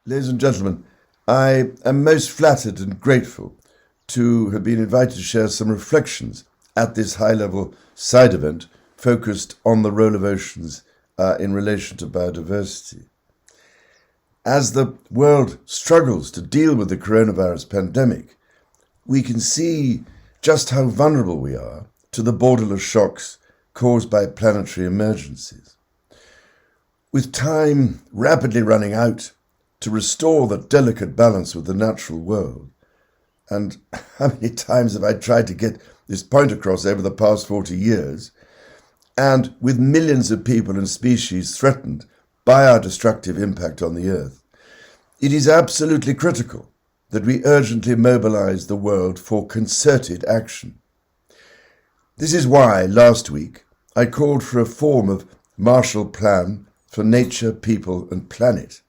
Ladies and gentlemen, I am most flattered and grateful to have been invited to share some reflections at this high-level side event focused on the role of oceans in relation to biodiversity. As the world struggles to deal with the coronavirus pandemic, we can see just how vulnerable we are to the borderless shocks caused by planetary emergencies. With time rapidly running out to restore that delicate balance with the natural world, and how many times have I tried to get this point across over the past 40 years, and with millions of people and species threatened by our destructive impact on the Earth, it is absolutely critical that we urgently mobilize the world for concerted action. This is why last week I called for a form of Marshall Plan for nature, people and planet.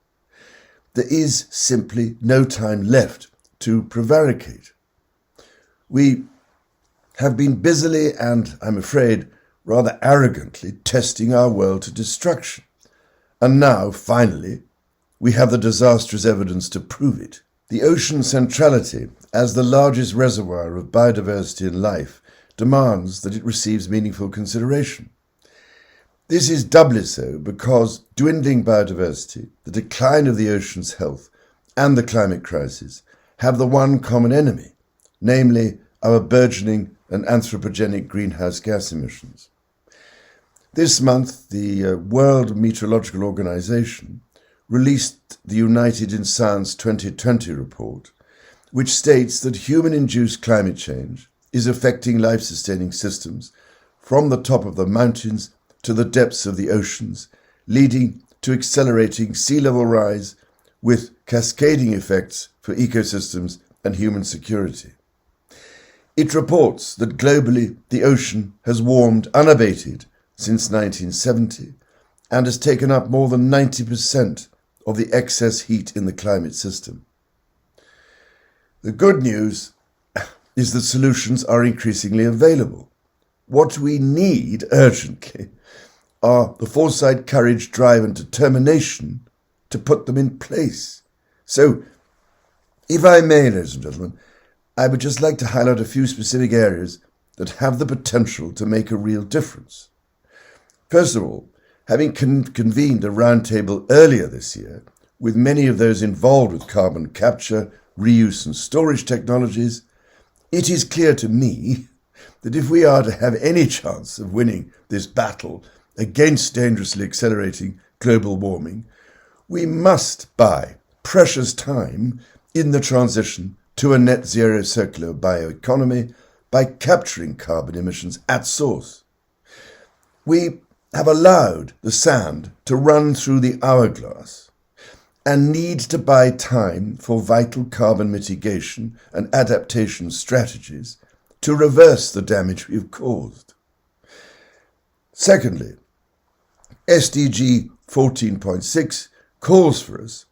There is simply no time left to prevaricate. We have been busily and, I'm afraid, rather arrogantly testing our world to destruction. And now, finally, we have the disastrous evidence to prove it. The ocean's centrality as the largest reservoir of biodiversity and life demands that it receives meaningful consideration. This is doubly so because dwindling biodiversity, the decline of the ocean's health, and the climate crisis have the one common enemy, namely our burgeoning and anthropogenic greenhouse gas emissions. This month, the World Meteorological Organization released the United in Science 2020 report, which states that human-induced climate change is affecting life-sustaining systems from the top of the mountains to the depths of the oceans, leading to accelerating sea level rise with cascading effects for ecosystems and human security. It reports that globally the ocean has warmed unabated since 1970 and has taken up more than 90% of the excess heat in the climate system. The good news is that solutions are increasingly available. What we need urgently are the foresight, courage, drive and determination to put them in place. So, if I may, ladies and gentlemen, I would just like to highlight a few specific areas that have the potential to make a real difference. First of all, having convened a roundtable earlier this year with many of those involved with carbon capture, reuse and storage technologies, it is clear to me that if we are to have any chance of winning this battle against dangerously accelerating global warming, we must buy precious time in the transition to a net zero circular bioeconomy by capturing carbon emissions at source. We have allowed the sand to run through the hourglass and need to buy time for vital carbon mitigation and adaptation strategies to reverse the damage we've caused. Secondly, SDG 14.6 calls for us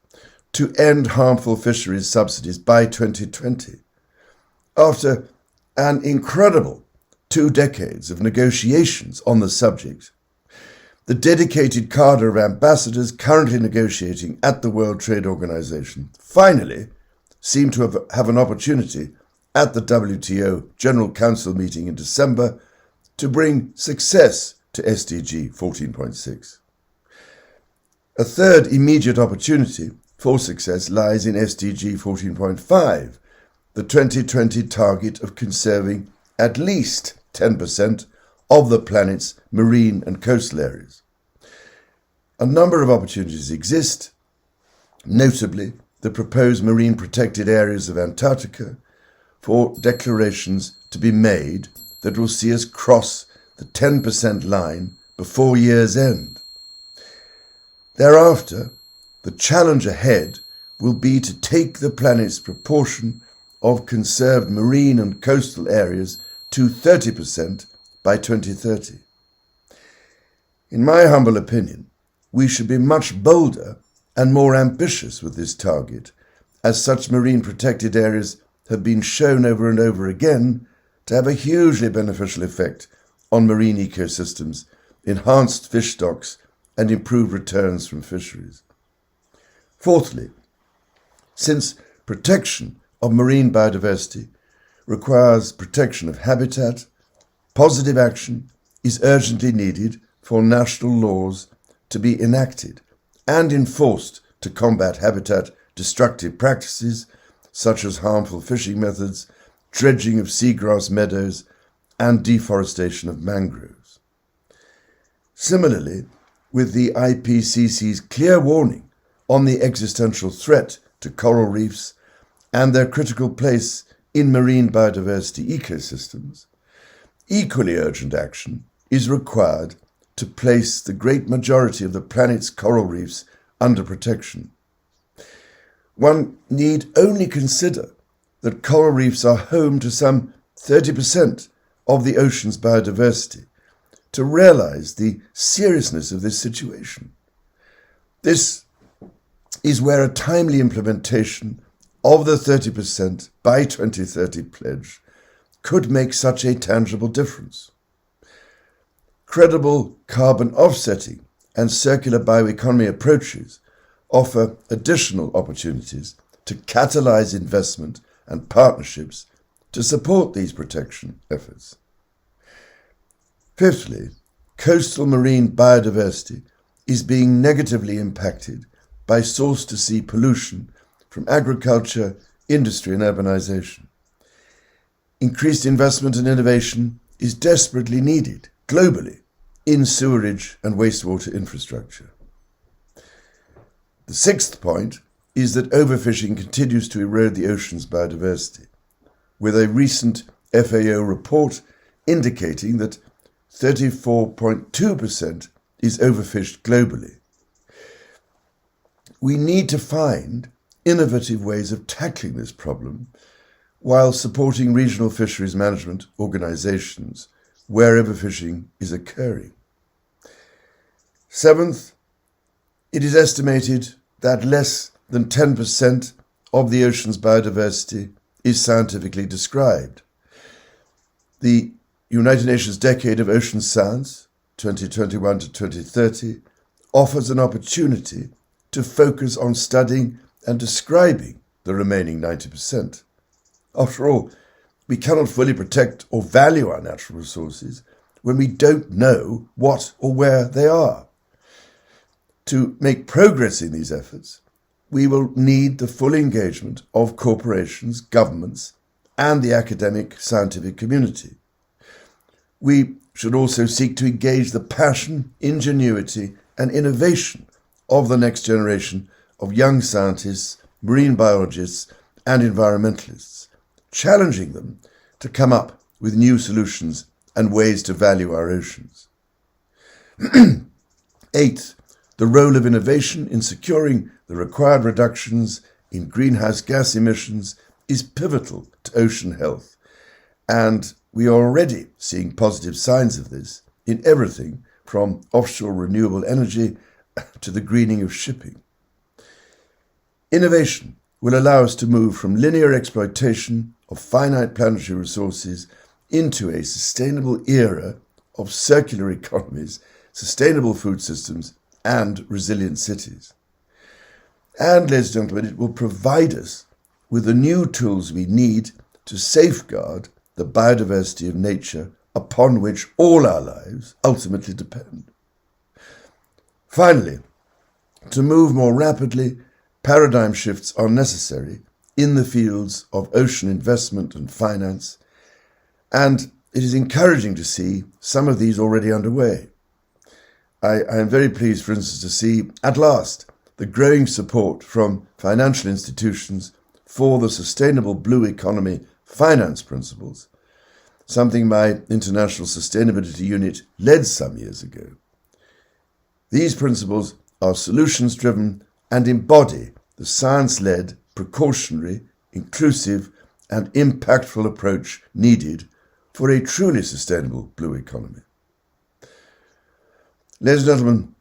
to end harmful fisheries subsidies by 2020. After an incredible 2 decades of negotiations on the subject, the dedicated cadre of ambassadors currently negotiating at the World Trade Organization finally seem to have an opportunity at the WTO General Council meeting in December to bring success to SDG 14.6. A third immediate opportunity for success lies in SDG 14.5, the 2020 target of conserving at least 10% of the planet's marine and coastal areas. A number of opportunities exist, notably the proposed marine protected areas of Antarctica, for declarations to be made that will see us cross the 10% line before year's end. Thereafter, the challenge ahead will be to take the planet's proportion of conserved marine and coastal areas to 30% by 2030. In my humble opinion, we should be much bolder and more ambitious with this target, as such marine protected areas have been shown over and over again to have a hugely beneficial effect on marine ecosystems, enhanced fish stocks, and improved returns from fisheries. Fourthly, since protection of marine biodiversity requires protection of habitat, positive action is urgently needed for national laws to be enacted and enforced to combat habitat destructive practices such as harmful fishing methods, dredging of seagrass meadows, and deforestation of mangroves. Similarly, with the IPCC's clear warning on the existential threat to coral reefs and their critical place in marine biodiversity ecosystems, equally urgent action is required to place the great majority of the planet's coral reefs under protection. One need only consider that coral reefs are home to some 30% of the ocean's biodiversity to realize the seriousness of this situation. This is where a timely implementation of the 30% by 2030 pledge could make such a tangible difference. Credible carbon offsetting and circular bioeconomy approaches offer additional opportunities to catalyze investment and partnerships to support these protection efforts. Fifthly, coastal marine biodiversity is being negatively impacted by source-to-sea pollution from agriculture, industry and urbanization. Increased investment and innovation is desperately needed globally in sewerage and wastewater infrastructure. The sixth point is that overfishing continues to erode the ocean's biodiversity, with a recent FAO report indicating that 34.2% is overfished globally. We need to find innovative ways of tackling this problem while supporting regional fisheries management organizations where overfishing is occurring. Seventh, it is estimated that less than 10% of the ocean's biodiversity is scientifically described. The United Nations Decade of Ocean Science, 2021 to 2030, offers an opportunity to focus on studying and describing the remaining 90%. After all, we cannot fully protect or value our natural resources when we don't know what or where they are. To make progress in these efforts, we will need the full engagement of corporations, governments, and the academic scientific community. We should also seek to engage the passion, ingenuity, and innovation of the next generation of young scientists, marine biologists, and environmentalists, challenging them to come up with new solutions and ways to value our oceans. Eighth, the role of innovation in securing the required reductions in greenhouse gas emissions is pivotal to ocean health, and we are already seeing positive signs of this in everything from offshore renewable energy to the greening of shipping. Innovation will allow us to move from linear exploitation of finite planetary resources into a sustainable era of circular economies, sustainable food systems, and resilient cities. And, ladies and gentlemen, it will provide us with the new tools we need to safeguard the biodiversity of nature upon which all our lives ultimately depend. Finally, to move more rapidly, paradigm shifts are necessary in the fields of ocean investment and finance, and it is encouraging to see some of these already underway. I am very pleased, for instance, to see, at last, the growing support from financial institutions for the Sustainable Blue Economy finance principles, something my International Sustainability Unit led some years ago. These principles are solutions-driven and embody the science-led, precautionary, inclusive, and impactful approach needed for a truly sustainable blue economy. Ladies and gentlemen,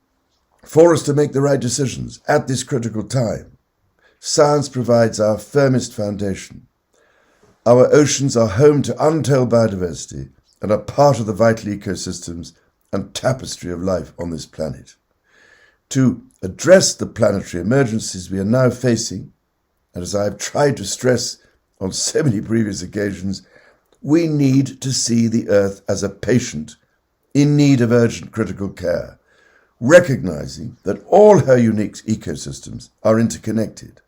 for us to make the right decisions at this critical time, science provides our firmest foundation. Our oceans are home to untold biodiversity and are part of the vital ecosystems and tapestry of life on this planet. To address the planetary emergencies we are now facing, And as I've tried to stress on so many previous occasions, we need to see the Earth as a patient in need of urgent critical care, recognizing that all her unique ecosystems are interconnected.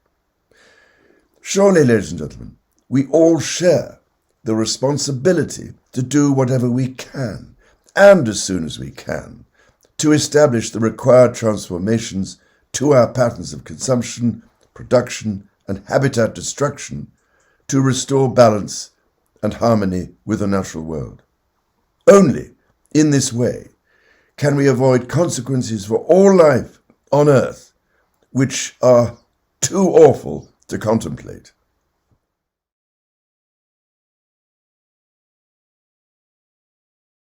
Surely, ladies and gentlemen, we all share the responsibility to do whatever we can, and as soon as we can, to establish the required transformations to our patterns of consumption, production, and habitat destruction to restore balance and harmony with the natural world. Only in this way can we avoid consequences for all life on Earth, which are too awful to contemplate.